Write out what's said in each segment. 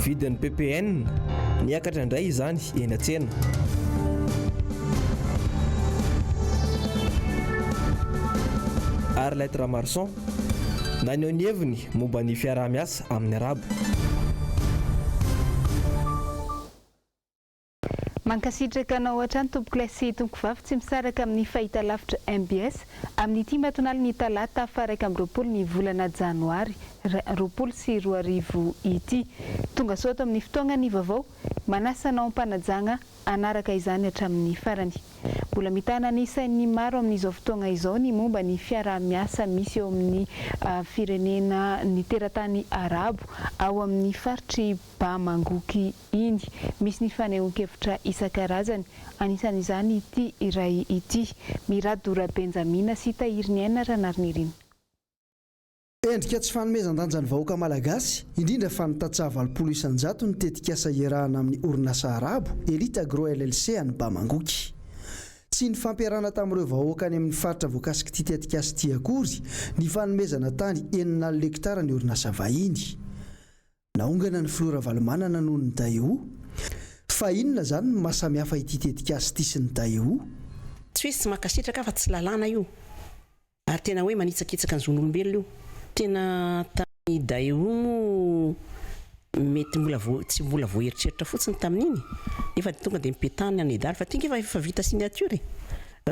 vidin'ny PPN niakatra indray izany eny an-tsena. Ary lettre marchand naneho ny heviny momba ny fiaraha-miasa amin'ny arabo. Mankasitraka anao hatrany tompoko lesy tompoko vavy tsy misaraka amin'ny fahita lavitra MBS amin'ny ity matonali ny talata faraka amin'ny roapolo ny volana Janoary roapolo sy roa arivo ity. Tonga soto amin'ny fotoana ny vaovao manasanao ampanajanga anaraka izany hatramin'ny farany. Mbola mitana ny sainy maro amin'izao fotoana izao ny momba ny fiaraha-miasa misy eo amin'ny firenena ny teratany arabo ao amin'ny faritry Bamangoky iny. Misy ny fanehoan-kevitra isan-karazany, anisan'izany ity iray ity. Miradora Benjamina sy tahiry ny aina ranariny. Endrika tsy fanomezan-danja ny vahoaka malagasy, indrindra fa ny tatsava 700 ny tetikasa iarahana amin'ny orinasa arabo Elite Agro LLC any Bamangoky. Tsy ny fampiarana tamin'ireo vahoaka any amin'ny faritra voakasika ity tetikasa ity akory ny fanomezana tany 9 hektara ny orinasa vahiny. Naongana ny Flora Valomanana noho ny Daeo. Fa inona zany ny mahasamihafa ity tetikasa ity sy ny Daeo? Tsy hoe tsy makasitraka fa tsy lalàna io. Ary tena hoe manitsakitsaka ny zon'olombelona io. Tena tany Daeo mety tsy mbola voaeritreritra fotsiny tamin'iny. Efa tonga dia mipetany any edary fa tinga efa vita signature.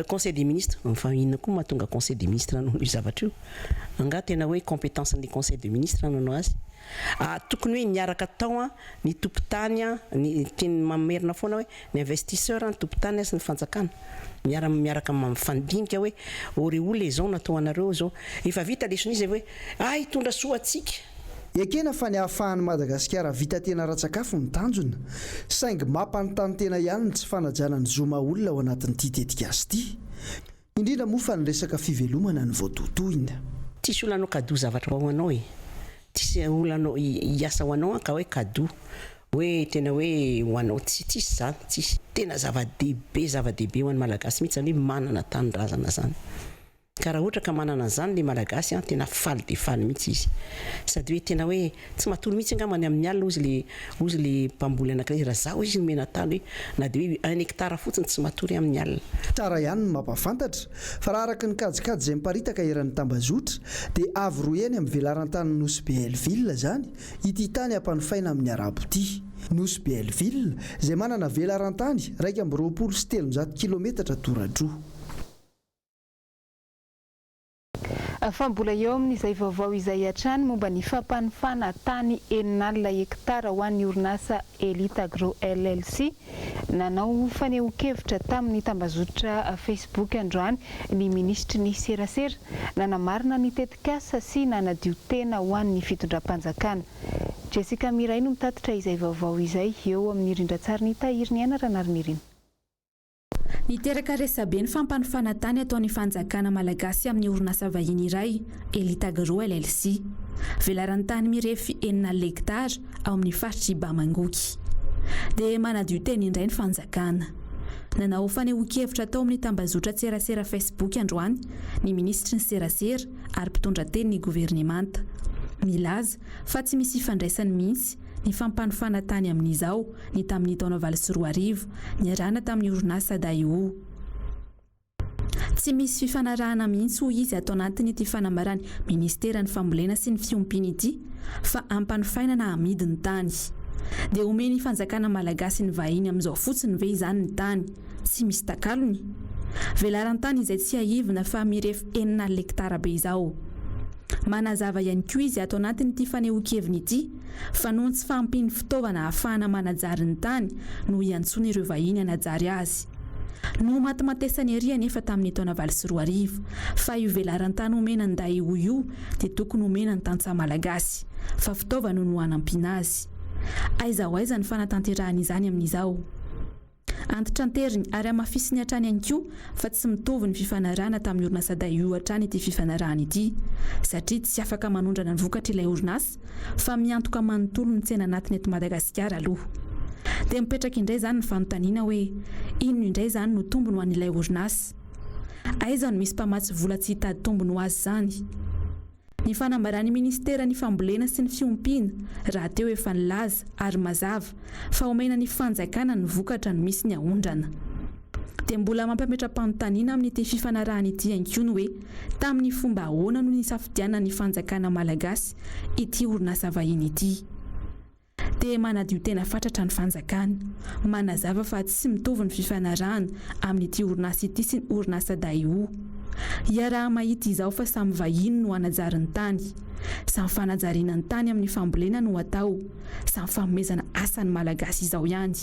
Conseil des ministres, enfin inona koa mahatonga Conseil des ministres nanao io zavatra io. Anga tena hoe compétence ny Conseil des ministres nanao azy. Tokony hoe niaraka tao ny tompotany ny teny mamerina foana hoe ny investisseur ny tompotany sy ny fanjakana. Miaraka mifandinika hoe oreo les zones atao anareo zao. Efa vita lesona izy hoe hitondra soa atsika. Ekena fa ny ahafahan'ny Madagasikara vita tena ratsakafo ny tanjona, saingy mampanontany tena ihany ny tsy fanajana ny zoma olona ao anatin'ity tetikasa ity. Indrindra moa fa ny resaka fivelomana ny voatotoina. Tsisy olona anao kado zavatra ho anao e. Tsisy olona anao hiasa ho anao ka hoe kado. Hoe tena hoe ho anao tsisy zany, tsisy. Tena zava-dehibe ho an'ny Malagasy mihitsy hoe manana tanindrazana zany. Ka raha ohatra ka manana zany le Malagasy tena faly dia faly mihitsy izy. Sady hoe tena hoe tsy matory mihitsy angambany amin'ny alina ozy le mpamboly anankiray raha zaho izy nomena tany hoe na dia hoe 1 hektara fotsiny tsy matory amin'ny alina. Tsara ihany ny mampafantatra fa raha araka ny kajikajy izay miparitaka eran'ny tambazotra dia avy roeny amin'ny velaran-tany Nosy Belleville zany ity tany ampanofaina amin'ny arabo ity. Nosy Belleville izay manana velaran-tany 2,300 kilometatra tora-droa. Fa mbola eo amin'izay vaovao izay hatrany momba ny fampanofana tany 9 hektara ho an'ny orinasa Elite Agro LLC. Nanao fanehoan-kevitra tamin'ny tambazotra Facebook androany ny ministry ny serasera nanamarina ny tetikasa sy nanadio tena ho an'ny fitondram-panjakana. Jessica Miray no mitatitra izay vaovao izay eo amin'ny rindran-tsary ny tahiry ny aina ranariny. Niteraka resabe ny fampanofana tany ataon'ny fanjakana malagasy amin'ny orinasa vahiny iray Elite Agro LLC. Velaran-tany mirefy 9 hektara ao amin'ny faritry Bamangoky. Dia manadio teny indray ny fanjakana. Nanao fanehoan-kevitra tao amin'ny tambazotra serasera Facebook androany ny ministry ny serasera ary mpitondra teny ny governemanta. Milaza fa tsy misy ifandraisany mihitsy ny fampanofana tany amin'izao ny tamin'ny taona 2024 niarahana tamin'ny orinasa Daeo. Tsy misy fifanarahana mihitsy ho izy atao anatin'ity fanambarany ministeran'ny fambolena sy ny fiompiana ity fa ampanofaina na amidy ny tany. Dia omeny fanjakana malagasy ny vahiny amin'izao fotsiny ve izany ny tany, tsy misy takalony. Velaran-tany izay tsy ahivina fa mirefy 9 hektara be izao. Manazava ihany koa izy atao anatin'ity fanehoan-keviny ity fa noho tsy fahampiany fitaovana ahafahana manajary ny tany no iantsony ireo vahiny hanajary azy. No matimatesany ery anefa tamin'ny taona 2024 fa io velaran-tany omena ny Daeo io dia tokony omena ny tantsaha malagasy fa fitaovana no hanampiana azy. Aiza ho aiza ny fanatanterahana izany amin'izao. Antitranteriny ary amafisiny hatrany ihany koa fa tsy mitovy ny fifanarahana tamin'ny orinasa Daeo hatrany ity fifanarahana ity satria tsy afaka manondrana ny vokatra ilay orinasa fa miantoka manontolo ny tsena anatiny eto Madagasikara aloha. Dia mipetraka indray zany ny fanontaniana hoe inona indray zany no tombony ho an'ilay orinasa. Aiza no misy mpamatsy vola tsy hitady tombony ho azy zany. Ny fanambarany ministera ny fambolena sy ny fiompiana raha teo efa nilaza ary mazava fa omena ny fanjakana ny vokatra no misy ny ahondrana. Dia mbola mampametra-panontaniana amin'ny ity fifanarahana ity ihany koa ny hoe tamin'ny fomba ahoana no nisafidianana ny fanjakana malagasy ity orinasa vahiny ity. Dia manadio tena fatratra ny fanjakana, manazava fa tsy mitovy ny fifanarahana amin'ity orinasa ity sy ny orinasa daio. Iaraha mahita izao fa samy vahiny no anajarany tany, samy fanajariana ny tany amin'ny fambolena no atao, samy fanomezana asany malagasy izao ihany.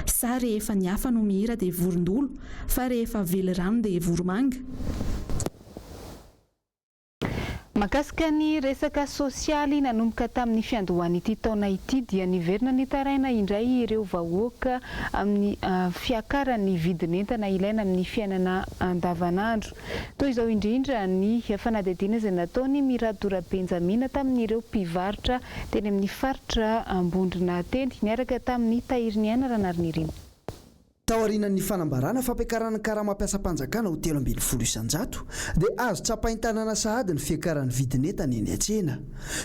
Sa rehefa ny hafa no mihira dia vorondolo, fa rehefa vely rano dia voromanga. Mahakasika ny resaka sosialy nanomboka tamin'ny fiandohany ity taona ity dia niverina ny taraina indray ireo vahoaka amin'ny fiakaran'ny vidin'entana ilaina amin'ny fiainana andavanandro. Toy izao indrindra ny fanadihadiana izay nataony Miradora Benjamina tamin'ireo mpivarotra teny amin'ny faritra Ambondrona teny niaraka tamin'ny Tahiriniana Ranarynirimo. Tao aorian'ny fanambarana fampiakarana karama-piasam-panjakana ho 320 isan-jato dia azo tsapahin-tanana sahady ny fiakaran'ny vidin'entana eny an-tsena.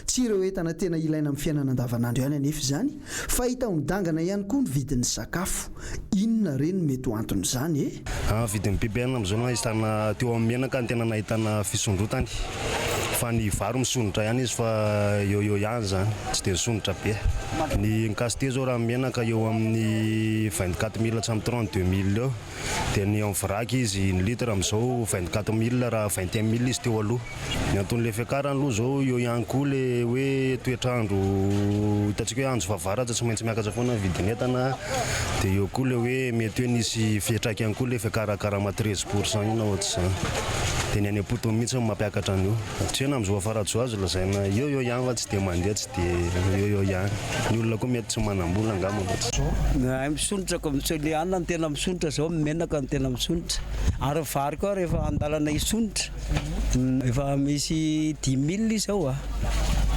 Tsy ireo entana tena ilaina amin'ny fiainana andavanandro ihany anefa izany, fa hita ho midangana ihany koa ny vidin'ny sakafo. Inona reny mety ho anton'izany e? Vidin'ny PPN amin'izao ahitana teo amin'ny menaka ny tena nahitana fisondrotany. Fa ny varo misondrotra ihany izy fa eo ihany zany, tsy dia misondrotra be. Ny nkasite zao raha menaka eo amin'ny 24 000 hatramin'ny 32 000 eo. Dia ny amin'ny vraky izy ny litre amin'izao 24 000 raha 21 000 izy teo aloha. Ny anton'ilay fiakarana aloha zao eo ihany koa le hoe toetrandro hitantsika hoe andro favaratra tsy maintsy miakatra foana vidin'entana. Dia eo koa le hoe mety hoe nisy fiatraika ihany koa le fiakarakarama 13% ina ohatr'izany. Dia ny any am-poto mihitsy mampiakatra an'io. Tsy hoe amin'izao afaratsy azo lazaina eo ihany fa tsy dia mandeha, tsy dia eo ihany. Ny olona koa mety tsy manam-bola angamba loatra. Misondrotra ko le anona ny tena misondrotra zao menaka ny tena misondrotra. Ary vary koa rehefa andalana hisondrotra. Efa misy 10 000 izao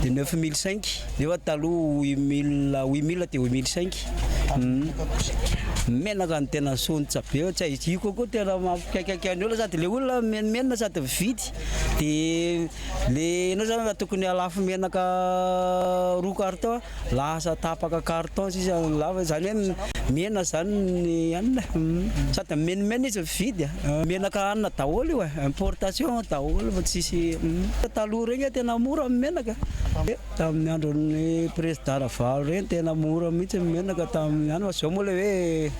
dia 9 500. Nefa taloha 8 000 dia 8 500. Menaka ny tena sondrotra be, tsy iziko koa tena mampikaikaiky ny olona sady le olona menina sady vidy. Dia le ianao zany raha tokony halafo menaka 2 carton, lasa tapaka carton sisa lava zany hoe mena zany ny anona. Sady menimena izy vidy. Menaka anona daholo io importation daholo fa tsisy. Taloha regny tena mora menaka. Tamin'ny andron'ny président Vaovao regny tena mora mihitsy menaka tamin'ny andro. Zao moa le hoe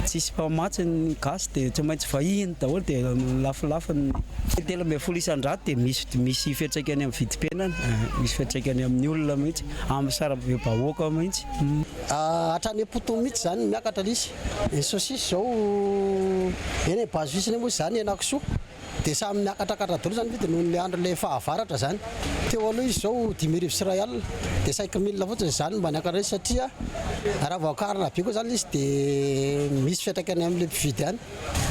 tsisy mpamatsy ny gasy dia tsy maintsy vahiny daholo dia lafolafa ny 320 isan-jato dia misy fiantraikany amin'ny vidim-piainana, misy fiantraikany amin'ny olona mihitsy, amin'ny sarabem-bahoaka mihitsy. Hatrany poto mihitsy zany miakatra izy. Ny saosisy zao eny bazoisiny moa zany henakisoa dia samy miakatakatra daholo zany vidiny noho ny andro le fahavaratra zany. Teo aloha izy zao 10 000 Israel dia 5 000 fotsiny zany mba niakatra izy satria raha voakarana be koa zany izy dia misy fiantraikany amin'ilay mpividy any.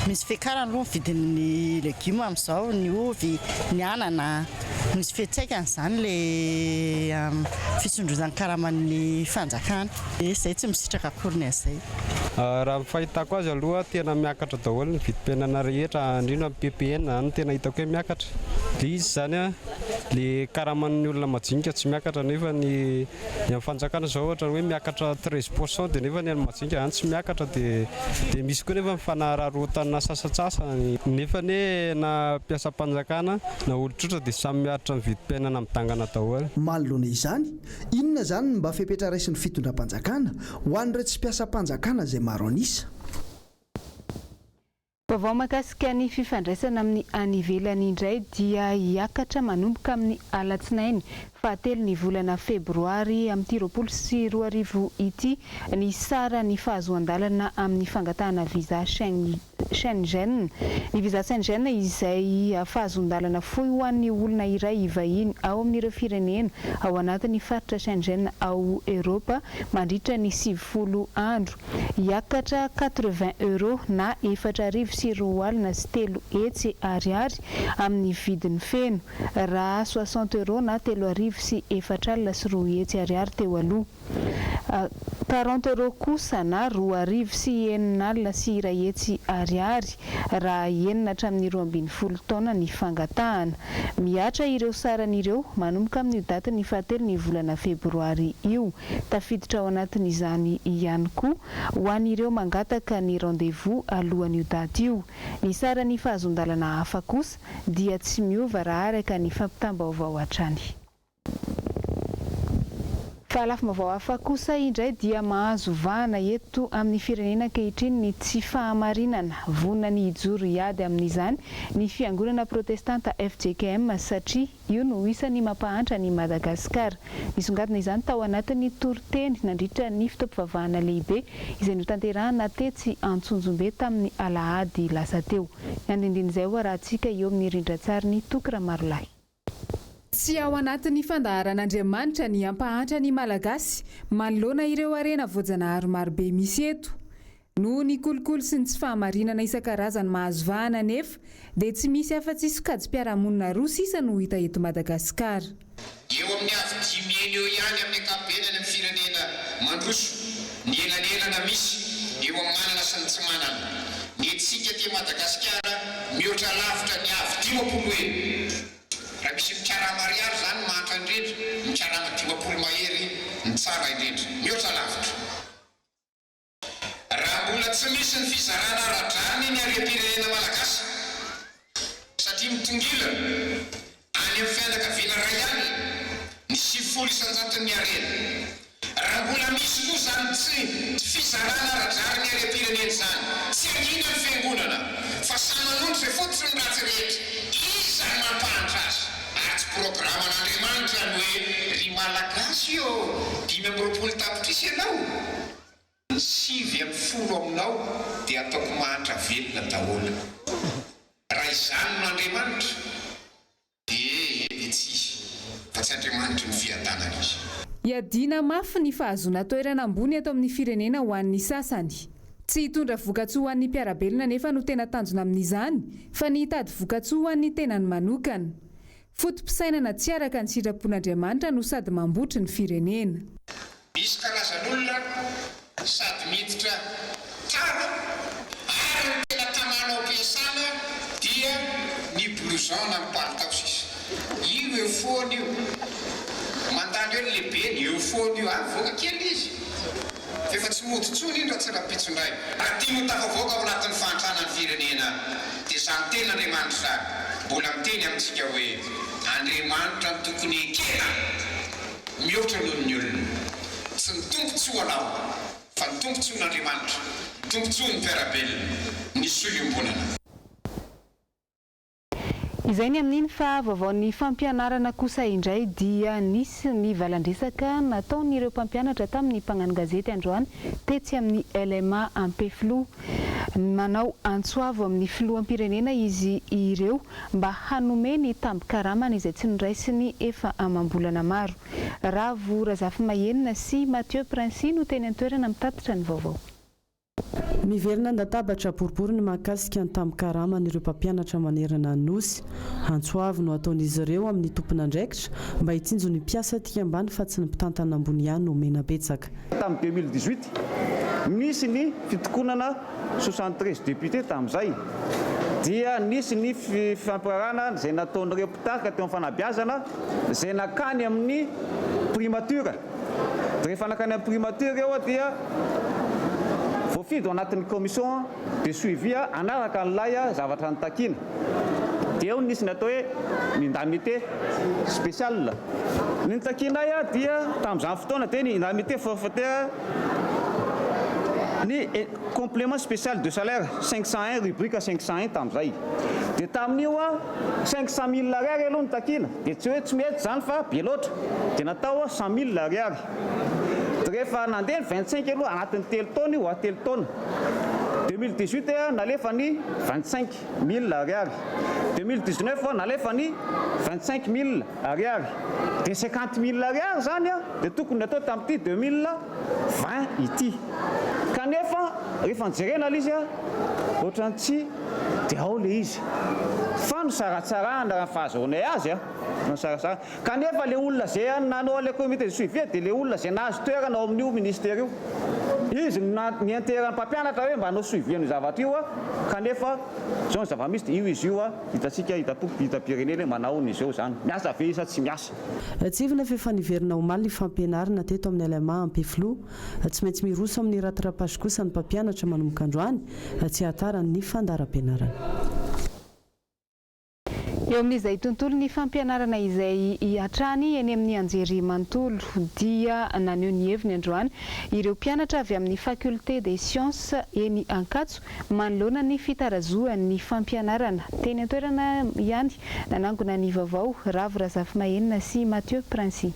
Misy fiakarana aloha vidin'ny legioma amin'izao, ny ovy, ny anana. Misy fiantraikany zany le fisondrotana karaman'ny fanjakana. Izay tsy misitraka akory ny azay. Raha ny fahitako azy aloha tena miakatra daholo ny vidim-piainana rehetra, indrindra amin'ny PPN no tena hitako hoe miakatra. Le izy zany le karaman'ny olona majinika tsy miakatra, nefa ny amin'ny fanjakana zao ohatra hoe miakatra 13% dia nefa ny any majinika any tsy miakatra. Dia misy koa nefa mifanararotana sasatsasa, nefa na mpiasam-panjakana na olotrotra dia samy miaritra ny vidim-piainana mitangana daholo. Manoloana izany, inona zany mba fepetra raisin'ny fitondram-panjakana ho an'ireo tsy mpiasam-panjakana izay maro anisa? Vaovao mahakasika ny fifandraisana amin'ny any ivelany indray dia hiakatra manomboka amin'ny alatsinainy 7 volana febroary amin'ity 2024 ity ny sara ny fahazoan-dalana amin'ny fangatahana visa Schengen. Ny visa Schengen izay fahazoan-dalana fohy ho an'ny olona iray ivahiny ao amin'ireo firenena ao anatin'ny faritra Schengen ao Europa mandritra ny 70 andro. Hiakatra 80 € na 4,000 alina sy 3 hetsy ariary amin'ny vidiny feno, raha 60 € na 3,000 sy 4 alina sy 2 hetsy ariary teo aloha. €40 kosa na 2,9 sy R1 ariary raha enina hatramin'ny 12 taona ny fangatahana. Miatra ireo saran'ireo manomboka amin'ny daty ny 7 ny volana febroary io. Tafiditra ao anatin'izany ihany koa ho an'ireo mangataka ny rendez-vous alohan'io daty io. Ny saran'ny fahazondalana hafa kosa dia tsy miova raha araka ny fampitam-baovao hatrany. Fahalafim-baovao hafa kosa indray dia mahazo vahana eto amin'ny firenena ankehitriny ny tsy fahamarinana. Vonona ny hijoro hiady amin'izany ny fiangonana protestanta FJKM satria io no isan'ny mampahantra ny Madagasikara. Nisongadina izany tao anatin'ny toriteny nandritra ny fitaom-pivavahana lehibe izay notanterahana tetsy Antsonjombe tamin'ny Alahady lasa teo. Ny andindin'izay ho arahantsika eo amin'ny rindran-tsary ny Tokra Marolahy. Tsy ao anatin'ny fandaharan'Andriamanitra ny ampahantra ny Malagasy manoloana ireo arena voajanahary marobe misy eto. Noho ny kolikoly sy ny tsy fahamarinana isan-karazany mahazo vahana nefa dia tsy misy afa-tsy sokajim-piarahamonina roa sisa no hita eto Madagasikara. Eo amin'ny avy 10 eny eo ihany amin'ny ankapobeny amin'ny firenena mandroso ny elanelana misy eo amin'ny manana sy ny tsy manana. Ny etsika ty Madagasikara mihoatra lavitra ny avy 10 eny. Raha misy mikarama mariary zany mahatra indrindra, mikarama 10 mahery ny tsara indrindra, mihoatra lavitra. Raha mbola tsy misy ny fizarana ara-drany ny harem-pirenena malagasy, satria mitongilana any amin'ny fianakaviana ray ihany ny 70 isan-jaton'ny harena. Raha mbola misy koa zany tsy fizarana ara-drany ny harem-pirenena zany, tsy angina ny fiangonana, fa samanondro izay fotsiny ny ratsy rehetra. Izany mampahantra azy. Programa n'Andriamanitra ny hoe ry malagasy io 5 tapitrisa ianao, ny 9 aminao dia ataoko mahantra velona daholo. Raha izany n'Andriamanitra dia tsisy, fa tsy Andriamanitra ny fiadanana izy. Iadina mafy ny fahazona toerana ambony ato amin'ny firenena ho an'ny sasany. Tsy hitondra vokatsoa ho an'ny mpiarabelona nefa no tena tanjona amin'izany, fa ny hitady vokatsoa ho an'ny tenany manokana. Fotom-pisainana tsy araka ny sitrapon'Andriamanitra no sady mambotra ny firenena. Misy karazan'olona sady miditra tsara ary ny tena tanàna ampiasana dia ny blouson na ny palitao sisa. Io eo foana io. Mandany eo ny lehibe ny eo foana io voaka kely izy. Efa tsy moditsony iny raha tsy rapitsondray. Raha tia mitafavoaka ao anatin'ny fahantrana ny firenena dia izany tena Andriamanitra zany. Mbola miteny amintsika hoe Andriamanitra ny tokony ekena mihoatra noho ny olona. Tsy ny tombontsoa anao, fa ny tombontsoan'Andriamanitra, ny tombontsoan'ny mpiarabelona, ny soliombonana. Izay ny amin'iny fa vaovaon'ny fampianarana kosa indray dia nisy ny valandresaka nataon'ireo mpampianatra tamin'ny mpagnano gazety androany tetsy amin'ny LMA Ampeflo. Manao antsoavo amin'ny filoham-pirenena izy ireo mba hanome ny tambi-karamana izay tsy noraisiny efa amam-bolana maro. Ravo Razafy Mahenina sy Mathieu Princy no teny an-toerana mitatitra ny vaovao. Miverina andatabatra boribory ny mahakasika ny tambi-karamana ireo mpampianatra manerana ny nosy. Antsoavo no ataon'izy ireo amin'ny tompon'andraikitra mba hitsinjo ny mpiasa aty ambany fa tsy ny mpitantana ambony ihany no mena betsaka. Tamin'ny 2018 nisy ny fitokonana 73 député tamin'izay dia nisy ny fampiarana izay nataon'ireo mpitarika teo amin'ny fanabeazana izay nakany amin'ny primature. Rehefa nakany amin'ny primature eo dia voafidy ao anatin'ny commission de suivi anaraka n'ilay zavatra nitakina. Dia eo nisy natao hoe ny indemnité spéciale. Ny nitakinay dia tamin'izany fotoana dia ny indemnité forfaitaire ny complément spécial de salaire 501 rubrique 501 tamin'izay. Dia tamin'io 500 000 ariary aloha nitakina. Dia tsy hoe tsy mety zany fa be loatra. Dia natao 100 000 ariary. Rehefa nandeha ny 25 aloha anatin'ny 3 taona io 3 taona. 2018 nalefa ny 25 000 ariary. 2019 nalefa ny 25 000 ariary dia 50 000 ariary zany a dia tokony atao tamin'ity 2020 ity kanefa rehefa nijerena ilay izy a ohatrany tsy dia ao le izy fa no saratsarana raha fahazaonay azy a no sarasara kanefa le olona zay nanao le comité de suivi dia le olona zay nahazo toerana ao amin'io ministère io izy nianteran'ny mpampianatra hoe mba hanao suivi ny zavatra io a kanefa zao ny zavamisy dia io izy io a hitatsika hitam-pirenena manao n'izy eo zany miasa ve isa tsy miasa tsivina fefaniverina omaly ny fampianarana teto amin'ny alama ampeflo tsy maintsy miroso amin'ny ratirapasy kosa ny mpampianatra manomboka androany tsy hatarany ny fandaram-pianarana eo amin'izay tontolo ny fampianarana izay hiatrany eny amin'ny anjery manontolo dia naneho ny heviny androany ireo mpianatra avy amin'ny faculté des sciences eny Ankatso manoloana ny fitarazoan'ny fampianarana teny an-toerana ihany nanangona ny vaovao Ravo Razafy-Mahenina sy Mathieu Princy.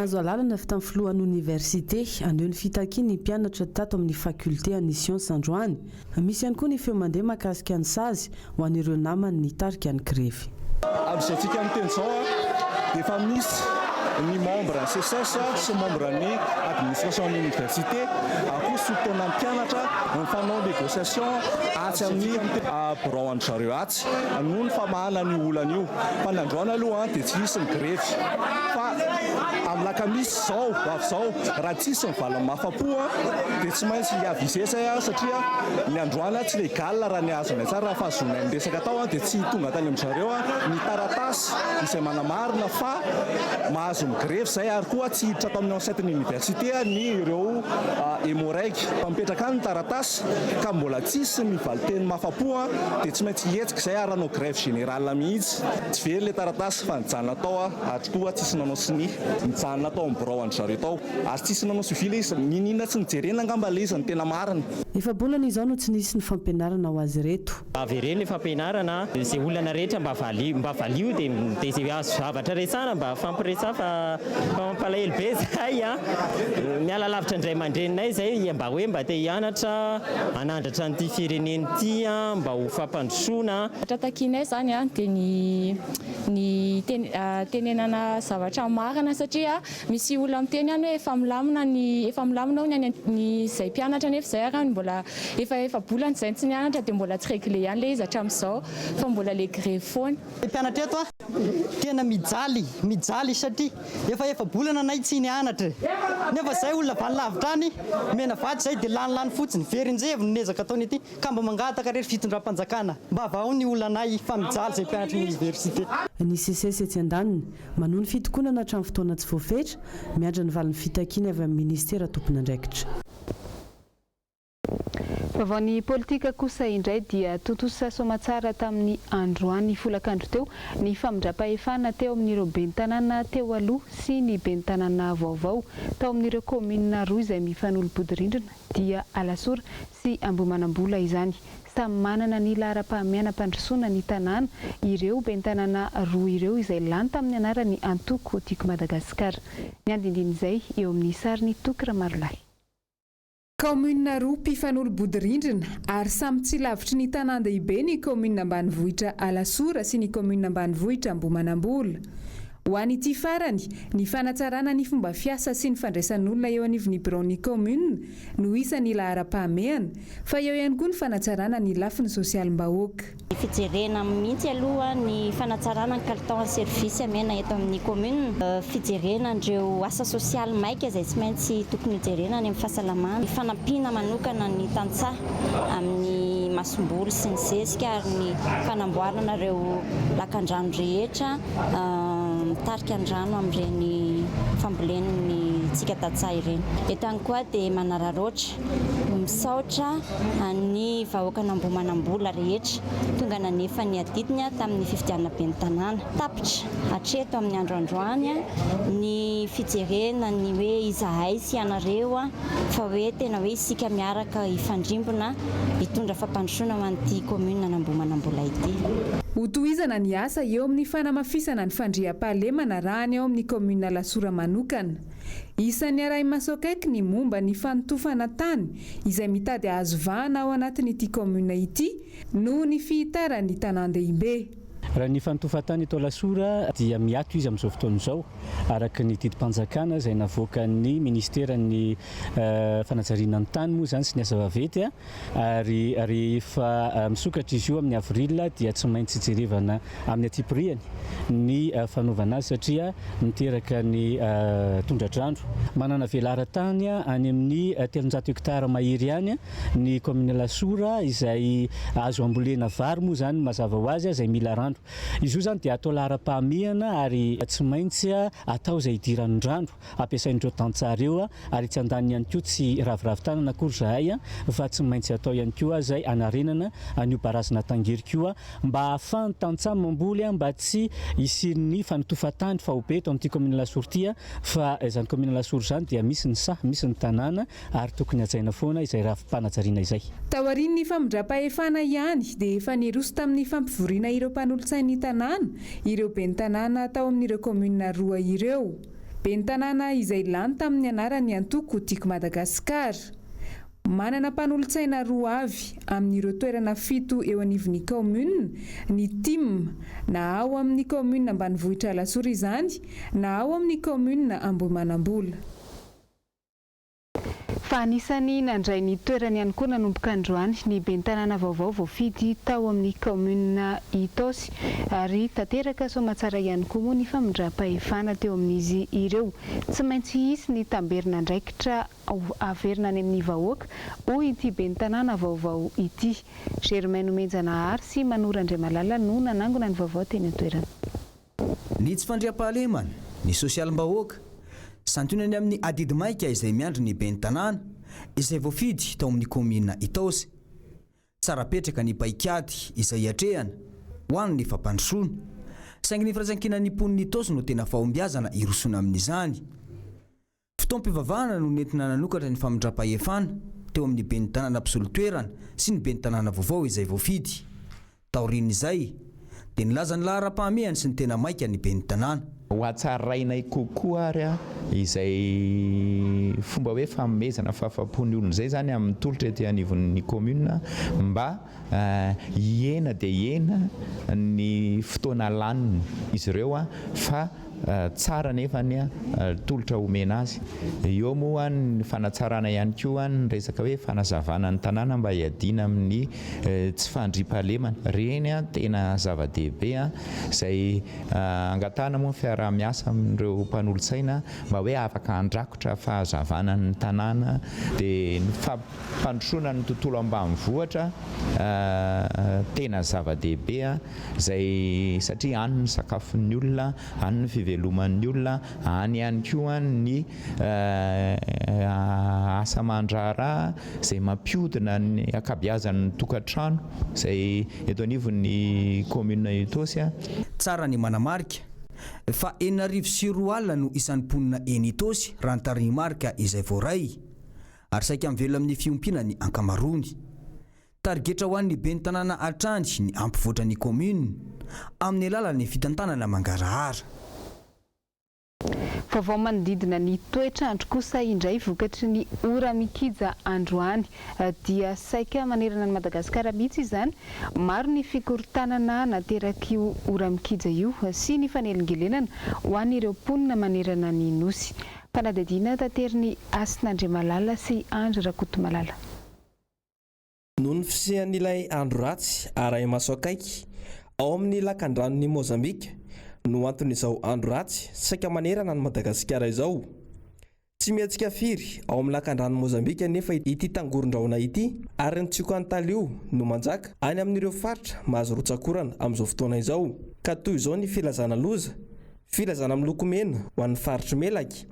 nazo alalana avy tamin'ny filohan'ny université aneo ny fitakiany ny mpianatra tato amin'ny faculté ny sciences androany misy ihany koa ny feo mandeha mahakasika ny sazy ho an'ireo namany ny tarika ny grevy amin'izay tsika miteny zao dia efa misy ny membre CSS sy membre ny administration ny université akoa sotoana mpianatra mifanao négociation atsy amin'ny birao andry zareo atsy noho ny famahana ny olana io fa ny androany aloha dia tsy hisy ny grevy fa amin'ny lakamisy zao avy zao raha tsisy mivala mafapo dia tsy maintsy hiavizesay satria ny androany tsy légal raha ny azonay tsara raha fahazonay miresaka atao dia tsy tonga tany amin'ny zareo ny taratasy izay manamarina fa mahazo migrevy zay ary koa tsy hiditra atao amin'ny enceinte ny université ny ireo hémorragie mipetraka any ny taratasy ka mbola tsisy ny valiteny mafapo dia tsy maintsy hetsika zay ary anao grève générale mihitsy tsy very le taratasy fa nijanona tao ary koa tsisy nanao sini nijanona tao amin'ny birao andry zareo tao ary tsisy nanao sivile izy ninina tsy nijerena angamba le izy ny tena marina efa bolana izao no tsy nisy ny fampianarana ho azy reto avereny ny fampianarana izay olana rehetra mba valio dia izay azo zavatra resana mba fampiresa fa mampalahelo be zay miala lavitra indray mandreninay zay mba hoe mba te hianatra anandratra nyity fireneny ity mba ho fampandrosoana tratakinay zany dia ny tenenana zavatra marina satria misy olona miteny any hoe efa milamina ny zay mpianatra nefa zay ary mbola efa bolana zay tsy nianatra dia mbola tsy réglé ihany le izy hatramin'izao fa mbola le grève foana mpianatra eto tena mijaly satria efa bolana nay tsy nianatra nefa zay olona vanilavitra any mena vaty zay dia lanilany fotsiny verinjevy nezaka ataony ity ka mba mangataka rery fitondram-panjakana mba vao ny olonanay fa mijaly zay mpianatra ny université ny CSS etsy an-daniny manoho ny fitokonana hatramin'ny fotoana tsy voafetra miandra ny valiny fitakiana avy amin'ny ministera tompony andraikitra vaovao ny politika kosa indray dia totosa somatsara tamin'ny androany folakandro teo ny famindra-pahefana teo amin'ireo ben'ny tanàna teo aloha sy ny ben'ny tanàna vaovao tao amin'ireo commune roa izay mifanolo-bodirindrina dia Alasora sy Ambohimanambola izany samy manana ny laharam-pahamiana-pandrosoana ny tanàna ireo ben'ny tanàna roa ireo izay lany tamin'ny anarany Antoko Tiako Madagasikara ny andindin'izay eo amin'ny sariny Tokra Marolahy commune roa mpifanolo-bodirindrina ary samy tsy lavitry ny tanàn-dehibe ny commune ambanivohitra Alasora sy ny commune ambanivohitra Ambohimanambola ho an'ity farany ny fanatsarana ny fomba fiasa sy ny fandraisan'olona eo anivon'ny biron'ny commune no isan'ny laharam-pahamehana fa eo ihany koa ny fanatsarana ny lafiny sosialim-bahoaka fijerena mihitsy aloha ny fanatsarana ny qualité en service amena eto amin'ny commune fijerena andreo asa sosialy maika izay tsy maintsy tokony hijerena any amin'ny fahasalamana ny fanampiana manokana ny tantsaha amin'ny masomboly sy ny zezika ary ny fanamboarana ireo lakan-drano rehetra mitarika andrano amin'ireny fambolen'ny tsika tatsaha ireny. Eto ihany koa dia manararoatra misaotra ny vahoaka nambomanam-bola rehetra tonga nanefa ny adidiny tamin'ny fifidianana ben'ny tanàna. Tapitra hatreto amin'ny andro androany ny fijerena ny hoe izahay sy ianareo fa hoe tena hoe isika miaraka ifandrimbona hitondra fampandrosoana ho an'ity commune nambomanam-bola ity. Hotohizana ny asa eo amin'ny fanamafisana ny fandriam-pahalemana raha ny ao amin'ny commune Lasora manokana. Isan'ny aray masokaiky ny momba ny fanotofana tany izay mitady azo vahana ao anatin'ity commune ity noho ny fihitaran'ny tanan-dehibe. Raha ny fantofatany eto Lasora dia miato izy amin'izao fotoana izao araka ny didim-panjakana izay navoaka ny ministeran'ny fanajariana ny tany moa izany sy ny asa vaventy ary rehefa misokatra izy io amin'ny avril dia tsy maintsy jerevana amin'ny aty-piriany ny fanaovana azy satria miteraka ny tondradrandro. Manana velaran-tany any amin'ny 300 hektara mahery any ny commune Lasora izay azo ambolena vary moa izany mazava ho azy izay mila rano. Izy io zany dia atao laharam-pahamehana ary tsy maintsy atao izay idiran'ny rano ampiasaindreo tantsara eo ary tsy andany ihany koa tsy raviravin-tanana akory zahay fa tsy maintsy atao ihany koa izay anarenana an'io barazana tangeriko mba ahafahan'ny tantsaha mamboly mba tsy isin'ny fanotofan-tany fa hobe eto amin'ity commune Lasora ity fa izany commune Lasora izany dia misy ny saha misy ny tanàna ary tokony hajaina foana izay raha-mpanajariana izay. Tao aorian'ny famindram-pahefana ihany dia efa niroso tamin'ny fampivoriana ireo mpanolotsain'ny tanàna ireo ben'ny tanàna tao amin'ireo commune roa ireo. Ben'ny tanàna izay lany tamin'ny anarany Antoko Tiako Madagasikara. Manana mpanolotsaina roa avy amin'ireo toerana 7 eo anivon'ny commune ny Tim na ao amin'ny commune ambanivohitra Lasora izany na ao amin'ny commune Ambohimanambola. Fa anisany nandray ny toerany ihany koa nanomboka androany ny ben'ny tanàna vaovao voafidy tao amin'ny commune Itosy ary tanteraka soamantsara ihany koa moa ny famindram-pahefana teo amin'izy ireo. Tsy maintsy hisy ny tamberina andraikitra averina any amin'ny vahoaka hoy ity ben'ny tanàna vaovao ity. Germain Menjanahary sy Manora Andriamalala no nanangona ny vaovao teny an-toerana. Ny tsy fandriam-pahalemana, ny sosialim-bahoaka santionany amin'ny adidy maika izay miandry ny ben'ny tanàna izay voafidy tao amin'ny commune Itosy. Tsara petraka ny paikady izay atrehana ho an'ny fampandrosoana. Saingy ny firaisan-kinan'ny poniny Itosy no tena fahombiazana irosona amin'izany. Fotoam-pivavahana no nentina nanokatra ny famindram-pahefana teo amin'ny ben'ny tanàna mpisolo-toerana sy ny ben'ny tanàna vaovao izay voafidy. Taorian'izay dia nilaza ny lahara-pahamehany sy ny tena maika ny ben'ny tanàna. Ho atsarainay kokoa ary izay fomba hoe famezana fahafaham-pon'ny olona izay zany amin'ny tolotra ety anivon'ny commune mba hiena dia hiena ny fotoana laniny izy ireo fa tsara nefany tolotra omena azy. Eo moa ny fanatsarana ihany koa ny resaka hoe fanazavana ny tanàna mba hiadiana amin'ny tsy fandriam-pahalemana. Reny tena zava-dehibe izay angatahana moa fiarah-miasa amin'ireo mpanolotsaina mba hoe afaka handrakotra fahazavana ny tanàna dia ny fampandrosoana ny tontolo ambanivohitra tena zava-dehibe izay satria any ny sakafon'ny olona, any ny fiveloman'ny olona, any ihany koa ny asa aman-draharaha izay mampiodina ny akabeazan'ny tokantrano izay eto anivon'ny commune Itosy. Tsara ny manamarika fa 4 alina no isan'ny mponina eny Itosy raha ny tarimarika izay voaray ary saika mivelona amin'ny fiompiana ny ankamarony. Tarigetra ho an'ny ben'ny tanàna atrany ny ampivoatra ny commune amin'ny alalan'ny fitantanana mangarahara. Vaovao manodidina ny toetrandro kosa indray vokatry ny ora mikija androany dia saika manerana ny Madagasikara mihitsy izany. Maro ny fikorontanana nateraky ora mikija io sy ny fanelingelenana ho an'ireo mponina manerana ny nosy. Panadidina tateriny Asin'Andriamalala sy Andry Rakotomalala. Noho ny fisian'ilay andro ratsy aray masokaiky ao amin'ny lakandranon'ny Mozambika no anton'izao andro ratsy saika manerana ny Madagasikara izao. Tsy mietsika firy ao amin'ny lakandrano Mozambika nefa ity tangoron-drahona ity ary ny tsiko antalio no manjaka any amin'ireo faritra mahazo rotsakorana amin'izao fotoana izao. Ka toy izao ny filazana loza, filazana miloko mena ho an'ny faritry Melaky,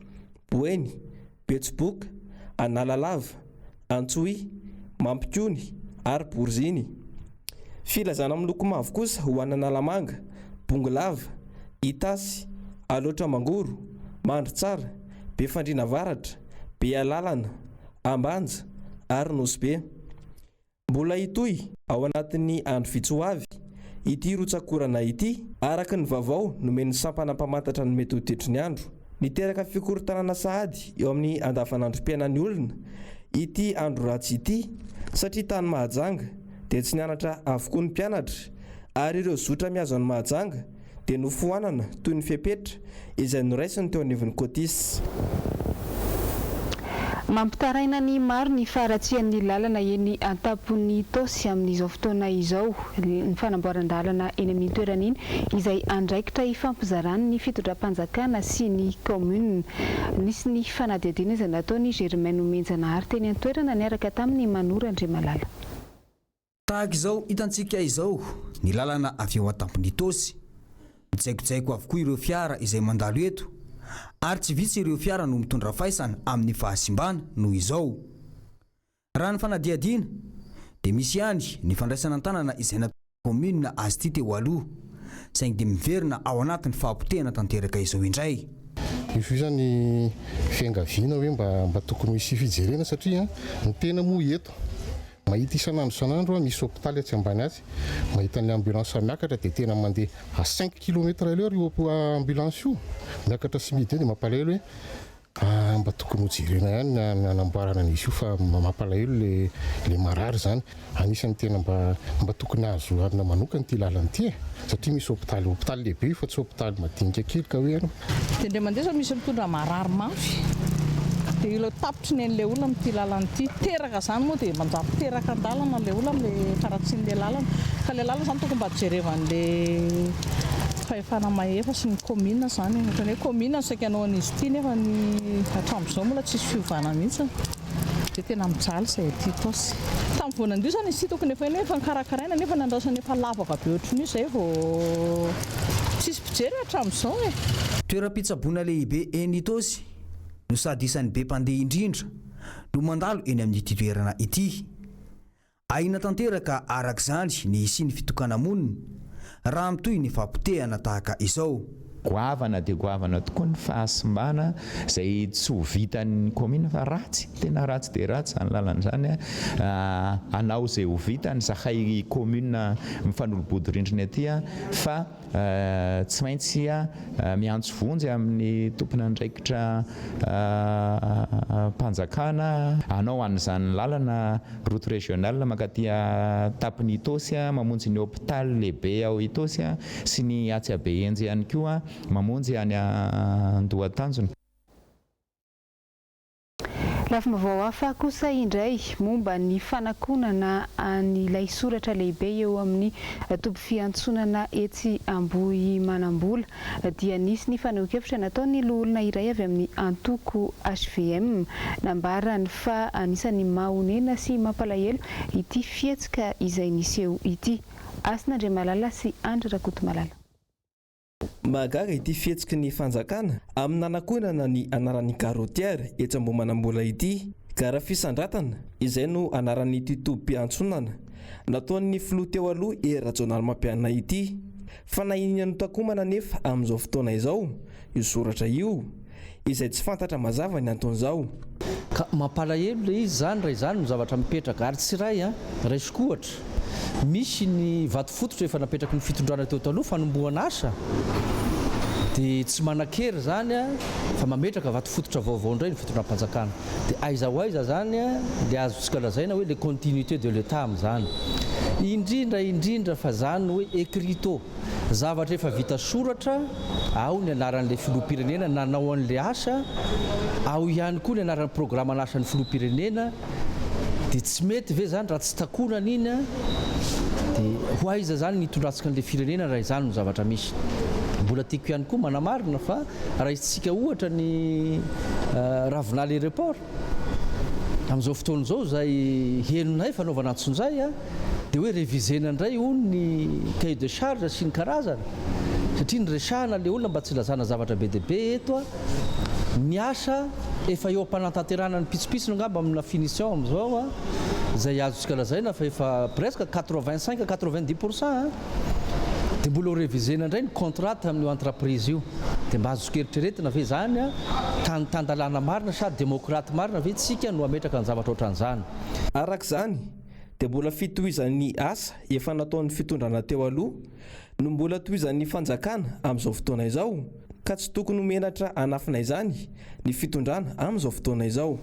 Boeny, betsiboka, analalava, antsohy, mampikony ary borziny. Filazana amin'ny loko mavo kosa ho ananalamanga, bongolava, itasy, aloatra mangoro, mandry tsara, be fandrina varatra, be alalana, ambanja ary nosy be. Mbola itoy ao anatin'ny andro vitsy ho avy ity rotsakorana ity, araka ny vaovao nomeny sampana mpamantatra ny mety ho tetry ny andro. Niteraka fikorontanana sahady eo amin'ny andavanandrom-piainan'ny olona ity andro ratsy ity, satria tany mahajanga dia tsy nianatra avokoa ny mpianatra, ary ireo zotra miazo ny mahajanga dia nofoanana toy ny fepetra izay noraisiny teo anivon'ny kotisy. Mampitaraina ny maro ny faratsian'ny lalana eny an-tapon'ny Tosy amin'izao fotoana izao, ny fanamboaran-dalana eny amin'ny toerana iny izay andraikitra ifampizarana ny fitondram-panjakana sy ny commune. Nisy ny fanadihadiana izay nataony Germain Menjanahary teny an-toerana niaraka tamin'ny Manora Andriamalala. Tahaka izao hitantsika izao ny lalana avy eo an-tapon'ny Tosy. Mitsaikontsaiko avokoa ireo fiara izay mandalo eto, ary tsy vitsy ireo fiara no mitondra faisana amin'ny fahasimbana noho izao. Raha ny fanadihadiana dia misy ihany ny fandraisana tanana izay natao commune azy ity teo aloha, saingy dia miverina ao anatin'ny fahampotehana tanteraka izao indray. Io zany fiangaviana hoe mba tokony hisy fijerena satria ny tena moa eto mahita isan'andro misy hôpitaly atsy ambany azy, mahita ny ambulance miakatra dia tena mandeha à 5 km/h io ambulance io miakatra sy midy dia mampalahelo hoe mba tokony ho jerena ihany ny anamboarana an'izy io fa mampalahelo le marary zany. Anisan'ny tena mba tokony azo arina manokana ity lalana ity satria misy hôpitaly lehibe io fa tsy hôpitaly madinika kely ka hoe dia ndray mandeha sao misy mitondra marary mafy dia ilo tapitry ny an'ilay olona amin'ity lalana ity. Teraka zany moa dia manjary teraka an-dalana ilay olona amin'ilay faratsian'ilay lalana, ka ilay lalana zany tokony mba jerevan'ilay fahefana mahefa sy ny commune zany. Ohatran'ny hoe commune saika anao an'izy ity nefa ny hatramin'izao mbola tsisy fiovana mihitsy dia tena mijaly izay ity Tosy. Tamin'ny voanandio zany izy ity tokony efa nikarakaraina nefa nandrasana efa lavaka be ohatran'io izay vao tsisy mpijery hatramin'izao e. Toeram-pitsaboana lehibe eny Tosy no sady isan'ny be mpandeha indrindra no mandalo eny amin'ity toerana ity. Ahina tanteraka arak'izany ny sy ny fitokana monina raha mitoy ny fampotehana tahaka izao. Goavana dia goavana tokoa ny fahasimbana izay tsy ho vitan'ny commune fa ratsy, tena ratsy dia ratsy zany lalana zany. Anao izay ho vitany zahay commune mifanolobody rindrina aty fa tsy maintsy miantso vonjy amin'ny tompona andraikitra mpanjakana. Anao an'izany lalana route régionale mankaty tapon'ny Tosy mamonjy ny hôpitaly lehibe ao Tosy sy ny Atsiabe Enjy ihany koa mamonjy any Andohatanjona. Lafim-baovao hafa kosa indray momba ny fanakonana an'ilay soratra lehibe eo amin'ny toby fiantsonana etsy Ambohy Manambola dia nisy ny faneho-kevitra nataony loholona iray avy amin'ny antoko HVM nambarany fa anisan'ny mahonena sy mampalahelo ity fietsika izay niseho ity. Asin'Andriamalala sy Andry Rakotomalala. Mahagaga ity fihetsiky ny fanjakana amin'ny nanakonana ny anaran'ny garotière etsy Ambohy Manambola ity. Gara fisandratana izay no anaran'ity tobi-piantsonana nataon'ny filoha teo aloha Rajonaly Mampianina ity. Fa nahinana notakomana nefa amin'izao fotoana izao io soratra io izay tsy fantatra mazava ny anton'izao. Ka mampalahelo le izy zany raha izany no zavatra mipetraka ary tsy ray raisiko ohatra. Misy ny vato fototra efa napetraky ny fitondrana teo taloha fanombohana asa dia tsy manan-kery zany fa mametraka vato fototra vaovao indray ny fitondram-panjakana dia aiza ho aiza zany le azontsika lazaina hoe le continuité de l'état amin'izany. Indrindra fa zany hoe écriteau zavatra efa vita soratra, ao ny anaran'ilay filoham-pirenena nanao an'ilay asa, ao ihany koa ny anaran'ny programme asa ny filoham-pirenena. Dia tsy mety ve zany raha tsy takonana iny dia ho aiza zany nitondratsika an'ilay firenena raha izany no zavatra misy. Mbola tiako ihany koa manamarina fa raha isika ohatra ny Ravinala aéroport amin'izao fotoana izao izay henonay fanaovana antson'izay dia hoe révisena indray hono ny cahier de charge sy ny karazana satria ny resahana ilay olona mba tsy lazana zavatra be dia be eto ny asa efa eo am-panantanterana ny pitsopitsony angamba amina finition am'izao a zay azo isika lazaina fa efa presque 85-90% dia mbola ho révisena indray ny contrat amin'io entreprise io dia mba azo sokeritrretina ve zany a tandalàna marina sady démocrate marina ve tsika no ametraka ny zavatra ohatran'izany. Arak'izany dia mbola fitohizan'ny asa efa nataon'ny fitondrana teo aloha no mbola tohizan'ny fanjakana amin'izao fotoana izao ka tsy tokony menatra anafina izany ny fitondrana amin'izao fotoana izao.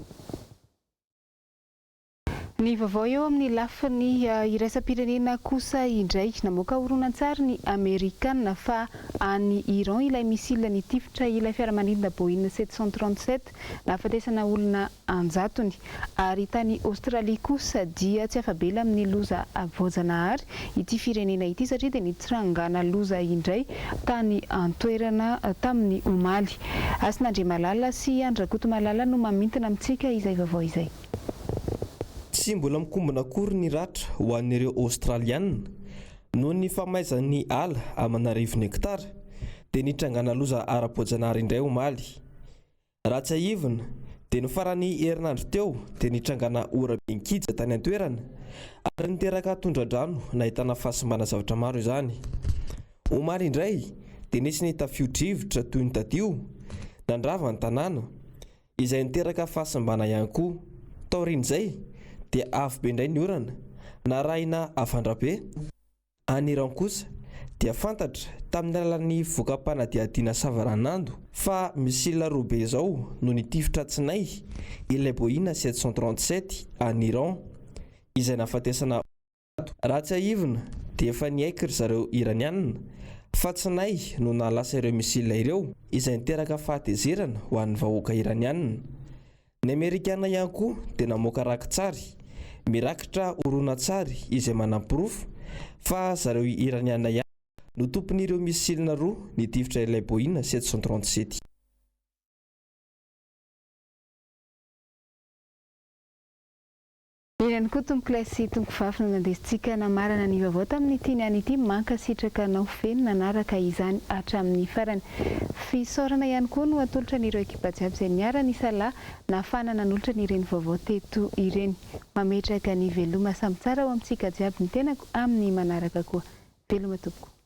Ny vaovao eo amin'ny lafiny iraisam-pirenena kosa indray namoaka horonan-tsary ny Amerikanina fa any Iran ilay misila ny tifitra ilay fiaramanidina Boeing 737 nafatesana olona anjatony ary tany Australie kosa dia tsy afabela amin'ny loza voajanahary ity firenena ity satria dia nitsangana loza indray tany antoerana tamin'ny omaly. Asin'Andriamalala sy Andrakoto Malala no mamintana amintsika izay vaovao izay. Tsy mbola mikombona akory ny ratra ho an'ireo Australiana noho ny famaizan'ny ala aman'arivony hektara dia nitrangana loza ara-boajanahary indray omaly. Raha tsy aivina dia nofarany herinandro teo dia nitrangana ora benkija tany an-toerana ary niteraka tondra-drano nahitana fahasimbana zavatra maro izany. Omaly indray dia nisy ny tafio-drivotra toy ny tadio nandrava ny tanàna izay niteraka fahasimbana ihany koa. Taorian'izay dia avo be indray ny orana narahina afandrabe. Any Iran kosa dia fantatra tamin'ny alalan'ny vokam-panadihadiana savaranando fa misila robe izao no nitifitra tsinay ilay Boeing 737 any Iran izay nafatesana. Raha tsy aivina dia efa niaiky ry zareo iranianina fa tsinay no nalasa ireo misila ireo izay niteraka fahatezerana ho an'ny vahoaka iranianina. Ny Amerikana ihany koa dia namoaka rakitsary mirakitra horonan-tsary izay manampirofo fa zareo iraniana ihany no tompon'ireo misilina roa nitifitra ilay Boeing 737. Ihany koa tomboklay sy tombokivavy no nandesintsika namarana ny vaovao tamin'ity niany ity mankasitraka anao feno nanaraka izany hatramin'ny farany. Fisaorana ihany koa no atolotra n'ireo ekipa jiaby izay niara-ny salahy nafana nanolotra n'ireny vaovao teto ireny. Mametraka ny veloma samy tsara ho amintsika jiaby ny tenako amin'ny manaraka koa. Veloma tompoko.